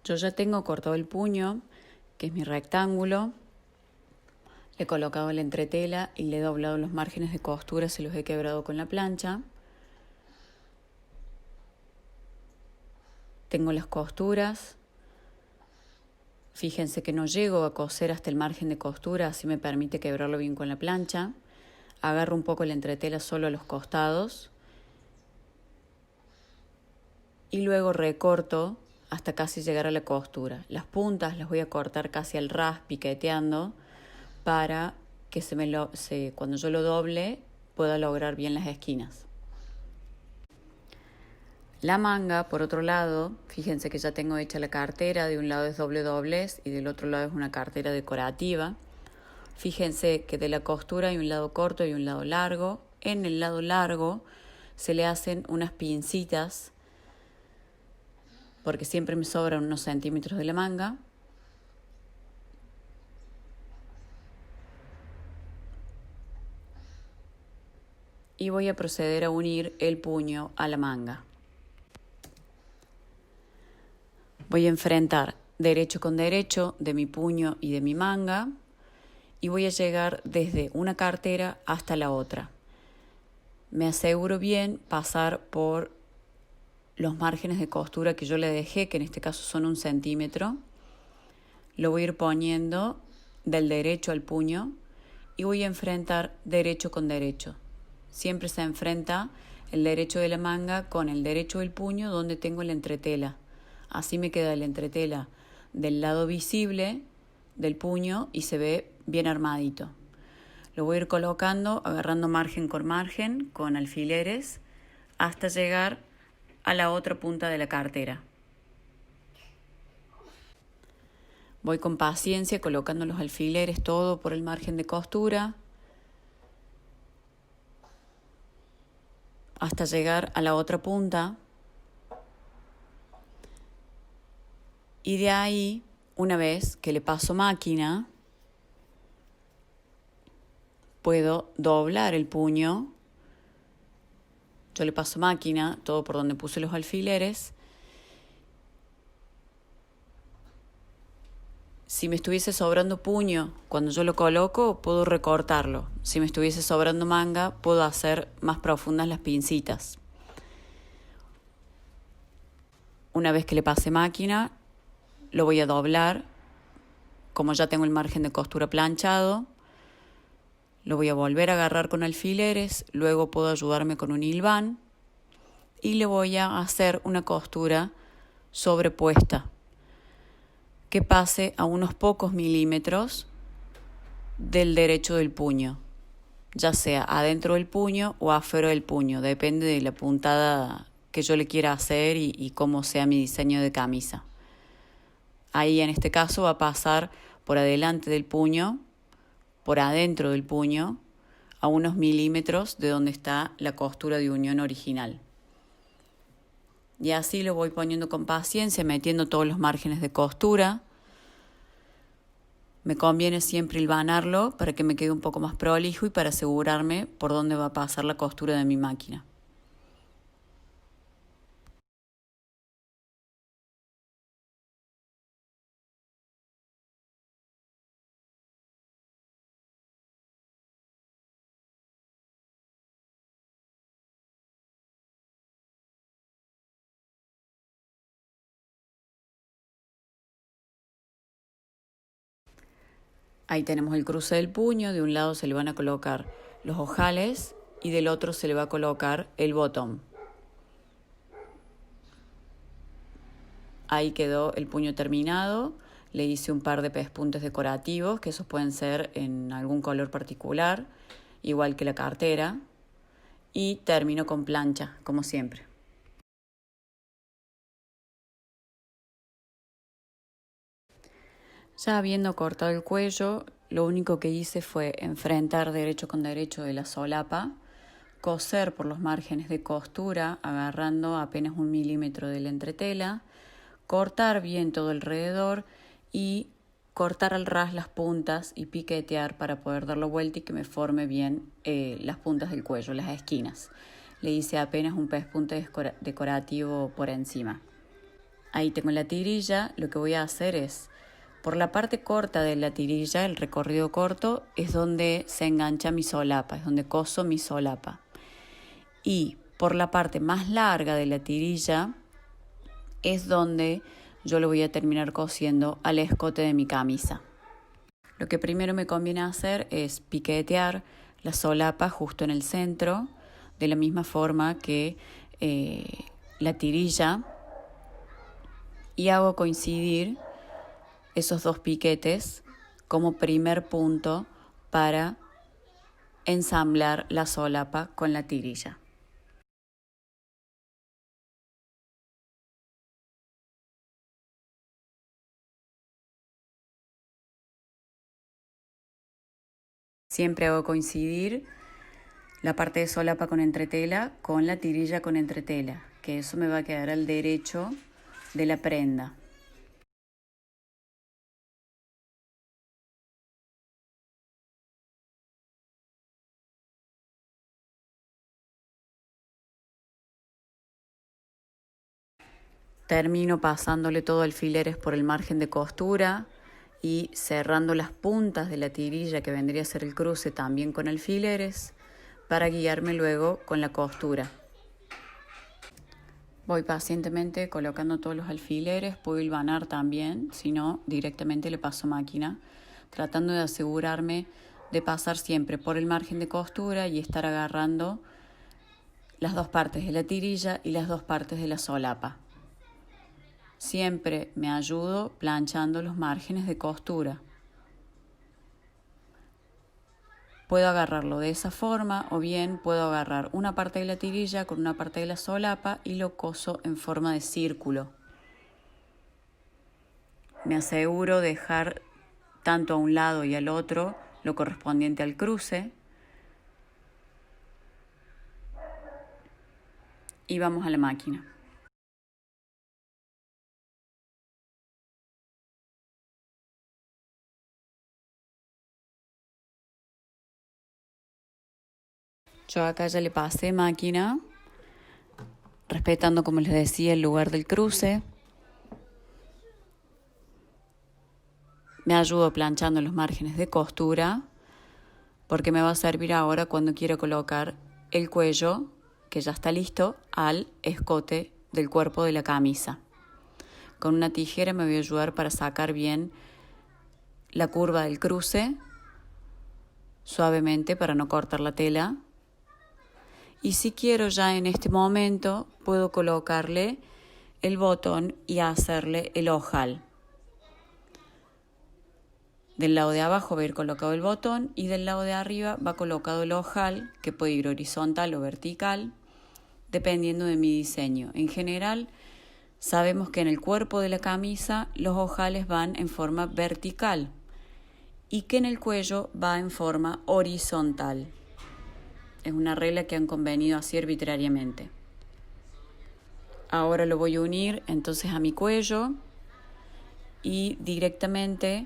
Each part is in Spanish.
Yo ya tengo cortado el puño, que es mi rectángulo. Le he colocado la entretela y le he doblado los márgenes de costura, se los he quebrado con la plancha. Tengo las costuras. Fíjense que no llego a coser hasta el margen de costura, así me permite quebrarlo bien con la plancha. Agarro un poco la entretela solo a los costados y luego recorto hasta casi llegar a la costura. Las puntas las voy a cortar casi al ras, piqueteando, para que cuando yo lo doble pueda lograr bien las esquinas. La manga, por otro lado, fíjense que ya tengo hecha la cartera, de un lado es doble doblez y del otro lado es una cartera decorativa. Fíjense que de la costura hay un lado corto y un lado largo. En el lado largo se le hacen unas pincitas, porque siempre me sobran unos centímetros de la manga. Y voy a proceder a unir el puño a la manga. Voy a enfrentar derecho con derecho de mi puño y de mi manga y voy a llegar desde una cartera hasta la otra. Me aseguro bien pasar por los márgenes de costura que yo le dejé, que en este caso son 1 centímetro. Lo voy a ir poniendo del derecho al puño y voy a enfrentar derecho con derecho. Siempre se enfrenta el derecho de la manga con el derecho del puño donde tengo la entretela. Así me queda la entretela del lado visible del puño y se ve bien armadito. Lo voy a ir colocando, agarrando margen con margen, con alfileres, hasta llegar a la otra punta de la cartera. Voy con paciencia colocando los alfileres todo por el margen de costura, hasta llegar a la otra punta. Y de ahí, una vez que le paso máquina, puedo doblar el puño. Yo le paso máquina, todo por donde puse los alfileres. Si me estuviese sobrando puño, cuando yo lo coloco, puedo recortarlo. Si me estuviese sobrando manga, puedo hacer más profundas las pincitas. Una vez que le pase máquina, lo voy a doblar. Como ya tengo el margen de costura planchado, lo voy a volver a agarrar con alfileres, luego puedo ayudarme con un hilván y le voy a hacer una costura sobrepuesta que pase a unos pocos milímetros del derecho del puño, ya sea adentro del puño o afuera del puño, depende de la puntada que yo le quiera hacer y cómo sea mi diseño de camisa. Ahí en este caso va a pasar por adelante del puño, por adentro del puño, a unos milímetros de donde está la costura de unión original. Y así lo voy poniendo con paciencia, metiendo todos los márgenes de costura. Me conviene siempre hilvanarlo para que me quede un poco más prolijo y para asegurarme por dónde va a pasar la costura de mi máquina. Ahí tenemos el cruce del puño, de un lado se le van a colocar los ojales y del otro se le va a colocar el botón. Ahí quedó el puño terminado, le hice un par de pespuntes decorativos, que esos pueden ser en algún color particular, igual que la cartera, y termino con plancha, como siempre. Ya habiendo cortado el cuello, lo único que hice fue enfrentar derecho con derecho de la solapa, coser por los márgenes de costura, agarrando apenas 1 milímetro de la entretela, cortar bien todo alrededor y cortar al ras las puntas y piquetear para poder darlo vuelta y que me forme bien las puntas del cuello, las esquinas. Le hice apenas un pespunte decorativo por encima. Ahí tengo la tirilla. Lo que voy a hacer es, por la parte corta de la tirilla, el recorrido corto, es donde se engancha mi solapa, es donde coso mi solapa. Y por la parte más larga de la tirilla es donde yo lo voy a terminar cosiendo al escote de mi camisa. Lo que primero me conviene hacer es piquetear la solapa justo en el centro, de la misma forma que la tirilla, y hago coincidir esos dos piquetes como primer punto para ensamblar la solapa con la tirilla. Siempre hago coincidir la parte de solapa con entretela con la tirilla con entretela, que eso me va a quedar al derecho de la prenda. Termino pasándole todo alfileres por el margen de costura y cerrando las puntas de la tirilla, que vendría a ser el cruce, también con alfileres, para guiarme luego con la costura. Voy pacientemente colocando todos los alfileres, puedo hilvanar también, si no directamente le paso máquina, tratando de asegurarme de pasar siempre por el margen de costura y estar agarrando las dos partes de la tirilla y las dos partes de la solapa. Siempre me ayudo planchando los márgenes de costura. Puedo agarrarlo de esa forma o bien puedo agarrar una parte de la tirilla con una parte de la solapa y lo coso en forma de círculo. Me aseguro de dejar tanto a un lado y al otro lo correspondiente al cruce. Y vamos a la máquina. Yo acá ya le pasé máquina, respetando, como les decía, el lugar del cruce. Me ayudo planchando los márgenes de costura, porque me va a servir ahora cuando quiera colocar el cuello, que ya está listo, al escote del cuerpo de la camisa. Con una tijera me voy a ayudar para sacar bien la curva del cruce, suavemente para no cortar la tela. Y si quiero ya en este momento, puedo colocarle el botón y hacerle el ojal. Del lado de abajo va a ir colocado el botón y del lado de arriba va colocado el ojal, que puede ir horizontal o vertical, dependiendo de mi diseño. En general, sabemos que en el cuerpo de la camisa los ojales van en forma vertical y que en el cuello va en forma horizontal. Es una regla que han convenido así arbitrariamente. Ahora lo voy a unir entonces a mi cuello y directamente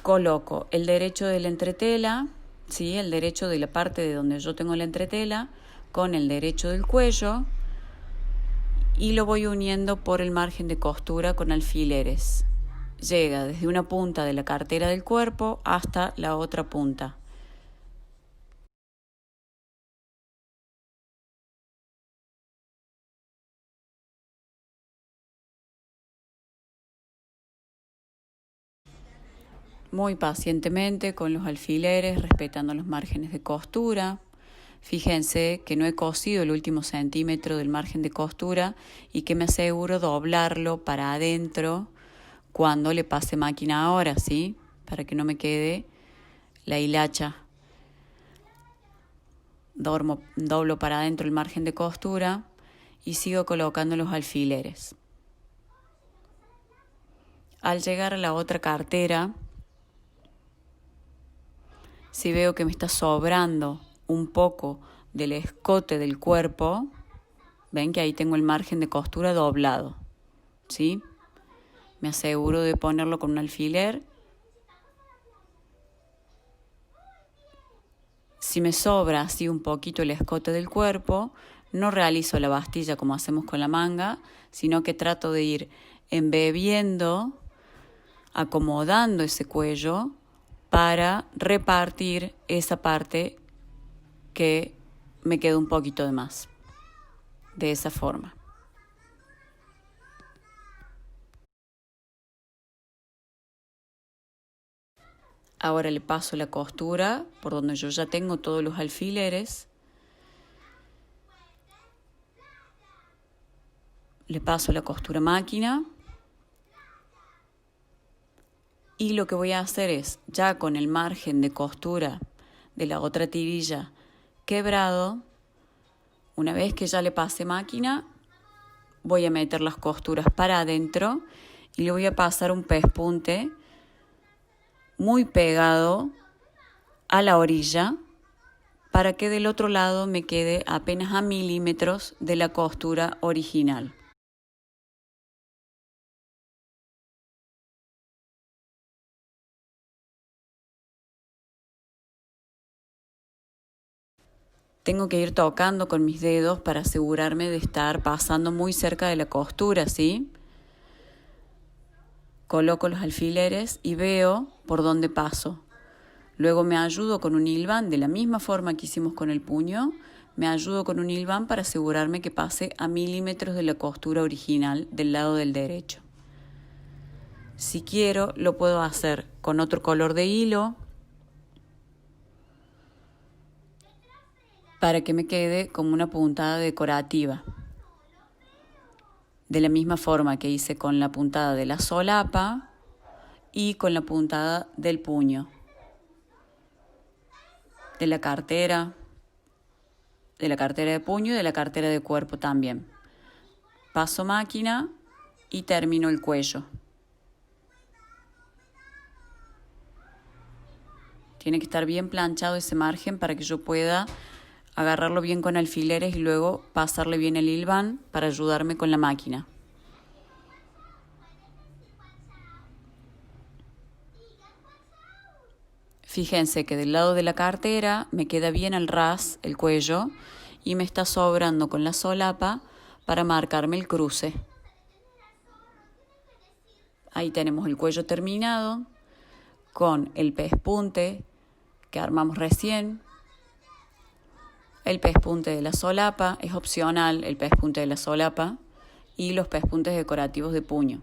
coloco el derecho de la entretela, ¿sí? El derecho de la parte de donde yo tengo la entretela con el derecho del cuello y lo voy uniendo por el margen de costura con alfileres. Llega desde una punta de la cartera del cuerpo hasta la otra punta. Muy pacientemente con los alfileres, respetando los márgenes de costura. Fíjense que no he cosido el último centímetro del margen de costura y que me aseguro doblarlo para adentro cuando le pase máquina ahora, ¿sí? Para que no me quede la hilacha. Doblo para adentro el margen de costura y sigo colocando los alfileres. Al llegar a la otra cartera, si veo que me está sobrando un poco del escote del cuerpo, ven que ahí tengo el margen de costura doblado, ¿sí? Me aseguro de ponerlo con un alfiler. Si me sobra así un poquito el escote del cuerpo, no realizo la bastilla como hacemos con la manga, sino que trato de ir embebiendo, acomodando ese cuello para repartir esa parte que me queda un poquito de más. De esa forma. Ahora le paso la costura por donde yo ya tengo todos los alfileres. Le paso la costura a máquina. Y lo que voy a hacer es, ya con el margen de costura de la otra tirilla quebrado, una vez que ya le pase máquina, voy a meter las costuras para adentro y le voy a pasar un pespunte muy pegado a la orilla para que del otro lado me quede apenas a milímetros de la costura original. Tengo que ir tocando con mis dedos para asegurarme de estar pasando muy cerca de la costura, ¿sí? Coloco los alfileres y veo por dónde paso. Luego me ayudo con un hilván, de la misma forma que hicimos con el puño, me ayudo con un hilván para asegurarme que pase a milímetros de la costura original del lado del derecho. Si quiero, lo puedo hacer con otro color de hilo para que me quede como una puntada decorativa. De la misma forma que hice con la puntada de la solapa y con la puntada del puño, de la cartera de puño y de la cartera de cuerpo también. Paso máquina y termino el cuello. Tiene que estar bien planchado ese margen para que yo pueda agarrarlo bien con alfileres y luego pasarle bien el hilván para ayudarme con la máquina. Fíjense que del lado de la cartera me queda bien al ras el cuello y me está sobrando con la solapa para marcarme el cruce. Ahí tenemos el cuello terminado con el pespunte que armamos recién. El pespunte de la solapa, es opcional el pespunte de la solapa, y los pespuntes decorativos de puño.